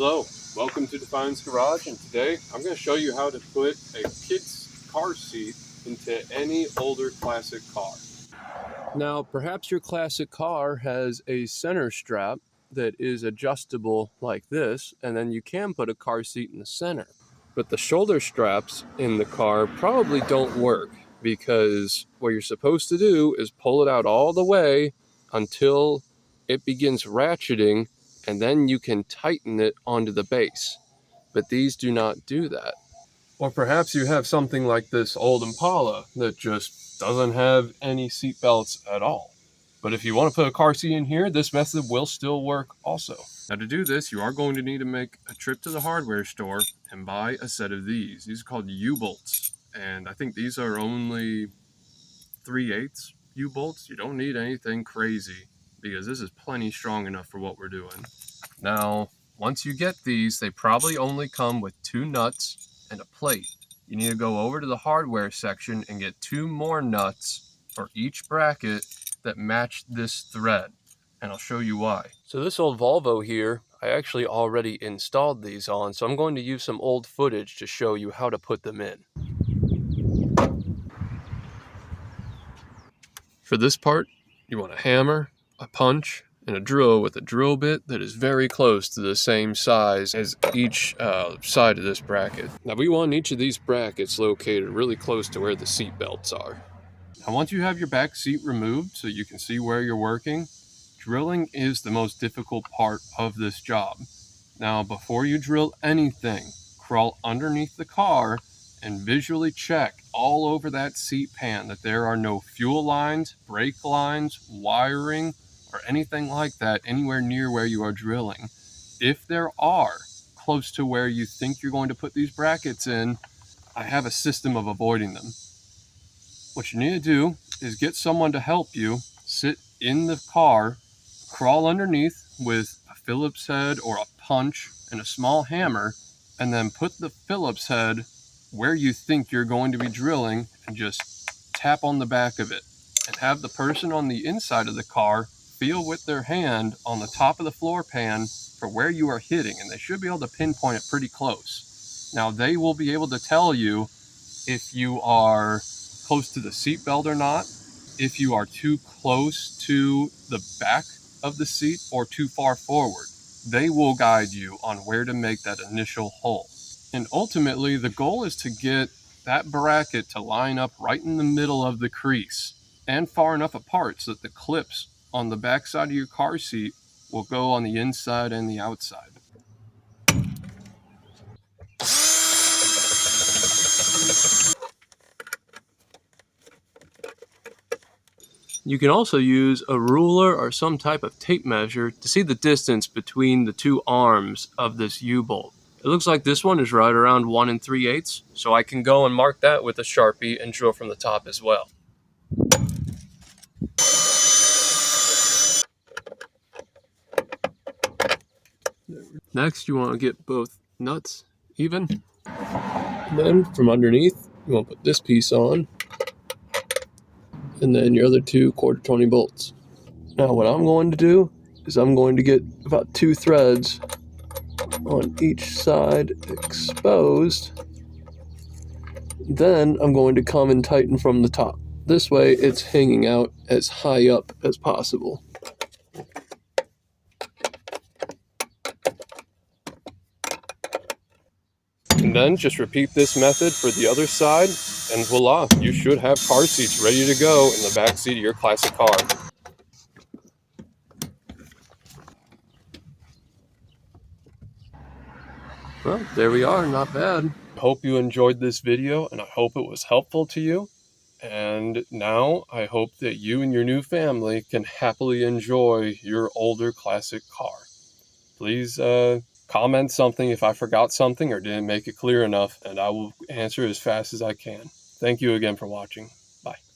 Hello, welcome to Defiance Garage, and today I'm going to show you how to put a kid's car seat into any older classic car. Now, perhaps your classic car has a center strap that is adjustable like this, and then you can put a car seat in the center. But the shoulder straps in the car probably don't work, because what you're supposed to do is pull it out all the way until it begins ratcheting, and then you can tighten it onto the base. But these do not do that. Or perhaps you have something like this old Impala that just doesn't have any seat belts at all. But if you want to put a car seat in here, this method will still work also. Now, to do this, you are going to need to make a trip to the hardware store and buy a set of these. These are called U-bolts, and I think these are only 3/8 U-bolts. You don't need anything crazy because this is plenty strong enough for what we're doing. Now, once you get these, they probably only come with 2 nuts and a plate. You need to go over to the hardware section and get 2 more nuts for each bracket that match this thread, and I'll show you why. So this old Volvo here, I actually already installed these on, so I'm going to use some old footage to show you how to put them in. For this part, you want a hammer, a punch, and a drill with a drill bit that is very close to the same size as each side of this bracket. Now we want each of these brackets located really close to where the seat belts are. Now once you have your back seat removed so you can see where you're working, drilling is the most difficult part of this job. Now before you drill anything, crawl underneath the car and visually check all over that seat pan that there are no fuel lines, brake lines, wiring, or anything like that anywhere near where you are drilling. If there are, close to where you think you're going to put these brackets in, I have a system of avoiding them. What you need to do is get someone to help you, sit in the car, crawl underneath with a Phillips head or a punch and a small hammer, and then put the Phillips head where you think you're going to be drilling and just tap on the back of it. And have the person on the inside of the car feel with their hand on the top of the floor pan for where you are hitting, and they should be able to pinpoint it pretty close. Now they will be able to tell you if you are close to the seat belt or not, if you are too close to the back of the seat or too far forward. They will guide you on where to make that initial hole. And ultimately, the goal is to get that bracket to line up right in the middle of the crease and far enough apart so that the clips on the back side of your car seat will go on the inside and the outside. You can also use a ruler or some type of tape measure to see the distance between the 2 arms of this U-bolt. It looks like this one is right around 1 3/8, so I can go and mark that with a Sharpie and drill from the top as well. Next, you want to get both nuts even. And then from underneath, you want to put this piece on, and then your other 2 1/4 bolts. Now what I'm going to do is I'm going to get about 2 threads on each side exposed. Then I'm going to come and tighten from the top. This way it's hanging out as high up as possible. And then just repeat this method for the other side, and voila, you should have car seats ready to go in the back seat of your classic car. Well, there we are, not bad. I hope you enjoyed this video, and I hope it was helpful to you. And now I hope that you and your new family can happily enjoy your older classic car. Please comment something if I forgot something or didn't make it clear enough, and I will answer as fast as I can. Thank you again for watching. Bye.